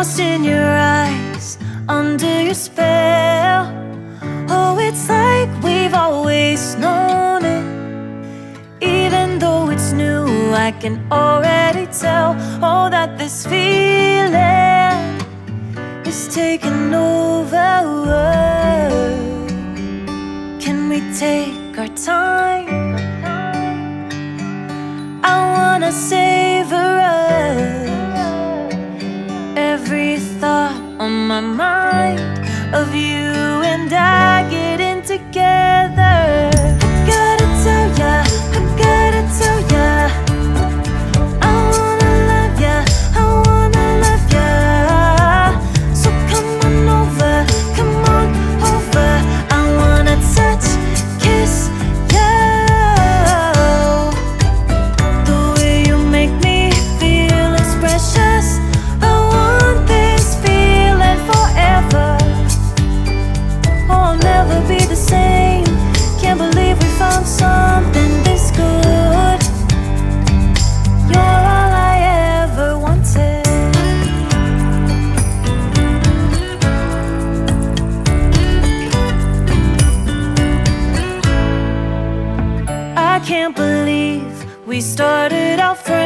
lost in your eyes, under your spell. Oh, it's like we've always known it. Even though it's new, I can already tell, oh, that this feeling is taking over. Can we take our time? I wanna savor us. Every thought on my mind of you and I getting together. I gotta tell ya, I gotta tell ya, I wanna love ya, I wanna love ya. So come on over, come on over. I wanna touch, kiss you. The way you make me feel is precious. I want this feeling forever. Oh, I'll never be the same. Can't believe we found something this good. You're all I ever wanted. I can't believe we started out friends.